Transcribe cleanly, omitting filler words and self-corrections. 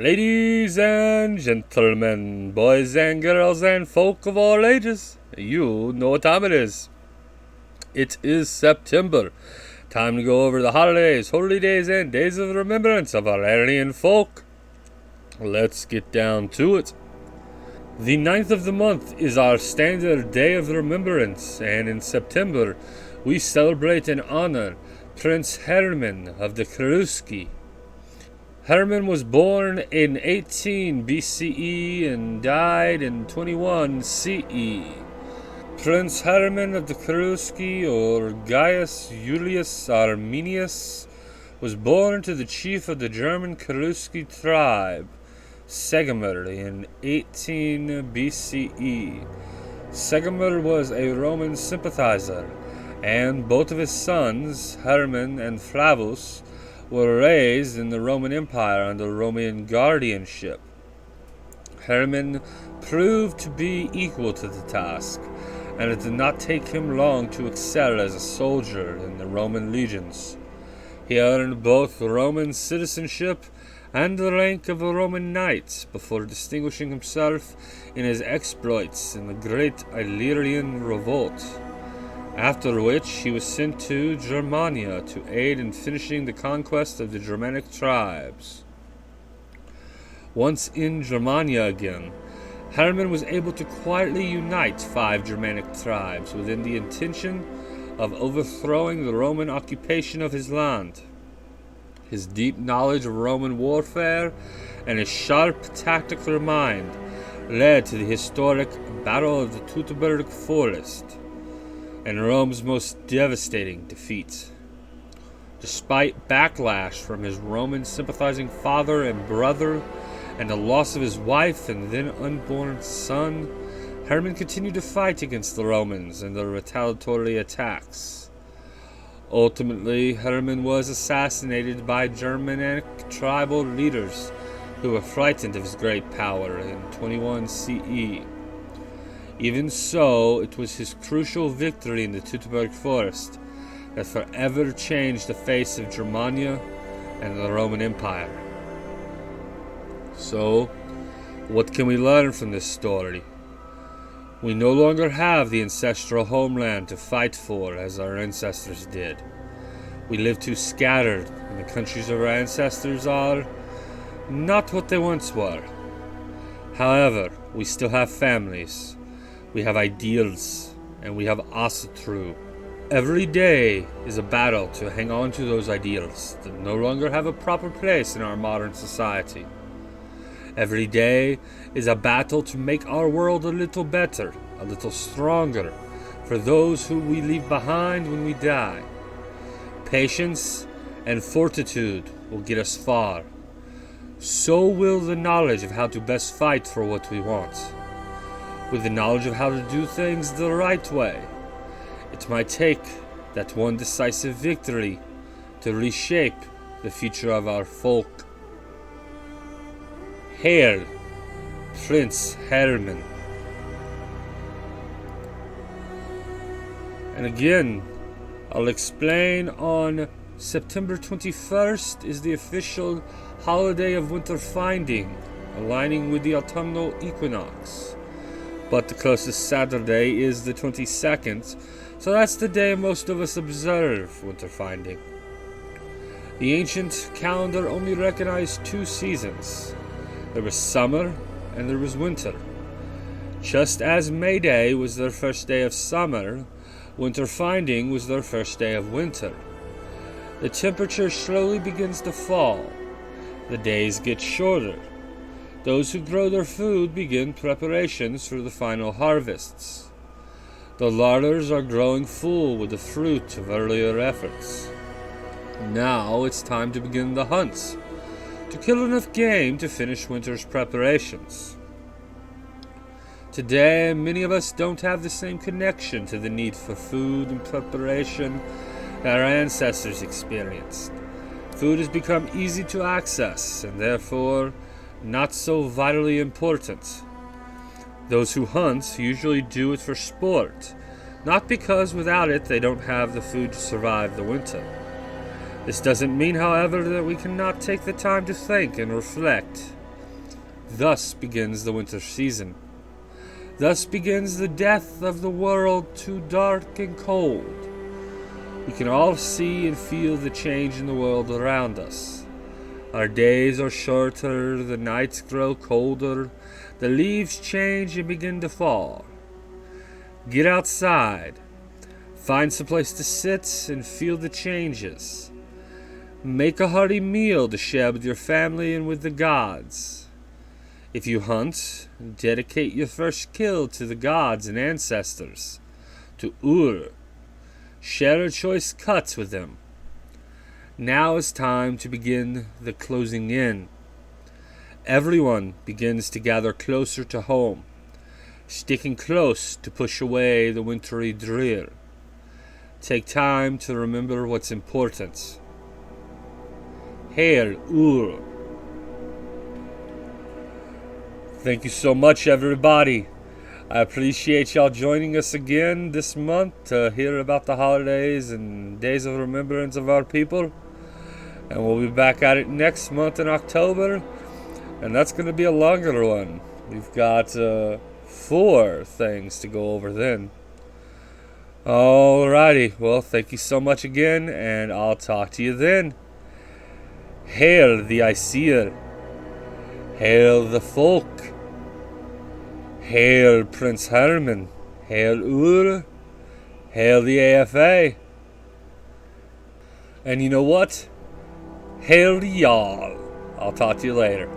Ladies and gentlemen, boys and girls, and folk of all ages, you know what time it is. It is September. Time to go over the holidays, holy days, and days of remembrance of our Aryan folk. Let's get down to it. The 9th of the month is our standard day of remembrance, and in September we celebrate and honor Prince Hermann of the Kruski. Hermann was born in 18 BCE and died in 21 CE. Prince Hermann of the Kruski, or Gaius Julius Arminius, was born to the chief of the German Kruski tribe, Segamer, in 18 BCE. Segamer was a Roman sympathizer, and both of his sons, Hermann and Flavus, were raised in the Roman Empire under Roman guardianship. Hermann proved to be equal to the task, and it did not take him long to excel as a soldier in the Roman legions. He earned both Roman citizenship and the rank of a Roman knight before distinguishing himself in his exploits in the Great Illyrian Revolt, after which he was sent to Germania to aid in finishing the conquest of the Germanic tribes. Once in Germania again, Hermann was able to quietly unite 5 Germanic tribes within the intention of overthrowing the Roman occupation of his land. His deep knowledge of Roman warfare and his sharp tactical mind led to the historic Battle of the Teutoburg Forest, and Rome's most devastating defeat. Despite backlash from his Roman sympathizing father and brother, and the loss of his wife and then unborn son, Hermann continued to fight against the Romans and their retaliatory attacks. Ultimately, Hermann was assassinated by Germanic tribal leaders who were frightened of his great power in 21 CE. Even so, it was his crucial victory in the Teutoburg Forest that forever changed the face of Germania and the Roman Empire. So, what can we learn from this story? We no longer have the ancestral homeland to fight for as our ancestors did. We live too scattered, and the countries of our ancestors are not what they once were. However, we still have families. We have ideals, and we have Asatru. Every day is a battle to hang on to those ideals that no longer have a proper place in our modern society. Every day is a battle to make our world a little better, a little stronger, for those who we leave behind when we die. Patience and fortitude will get us far. So will the knowledge of how to best fight for what we want. With the knowledge of how to do things the right way, it might take that one decisive victory to reshape the future of our folk. Hail, Prince Hermann. And again, I'll explain on September 21st is the official holiday of winter finding, aligning with the autumnal equinox. But the closest Saturday is the 22nd, so that's the day most of us observe winter finding. The ancient calendar only recognized 2 seasons. There was summer and there was winter. Just as May Day was their first day of summer, winter finding was their first day of winter. The temperature slowly begins to fall. The days get shorter. Those who grow their food begin preparations for the final harvests. The larders are growing full with the fruit of earlier efforts. Now it's time to begin the hunts, to kill enough game to finish winter's preparations. Today, many of us don't have the same connection to the need for food and preparation that our ancestors experienced. Food has become easy to access and therefore not so vitally important. Those who hunt usually do it for sport, not because without it they don't have the food to survive the winter. This doesn't mean, however, that we cannot take the time to think and reflect. Thus begins the winter season. Thus begins the death of the world too dark and cold. We can all see and feel the change in the world around us. Our days are shorter, the nights grow colder, the leaves change and begin to fall. Get outside. Find some place to sit and feel the changes. Make a hearty meal to share with your family and with the gods. If you hunt, dedicate your first kill to the gods and ancestors, to Ur. Share a choice cut with them. Now is time to begin the closing in. Everyone begins to gather closer to home, sticking close to push away the wintry drear. Take time to remember what's important. Hail Ur. Thank you so much, everybody. I appreciate y'all joining us again this month to hear about the holidays and days of remembrance of our people. And we'll be back at it next month in October. And that's going to be a longer one. We've got 4 things to go over then. Alrighty. Well, thank you so much again, and I'll talk to you then. Hail the Aesir. Hail the folk. Hail Prince Hermann. Hail Ur. Hail the AFA. And you know what? Hail y'all. I'll talk to you later.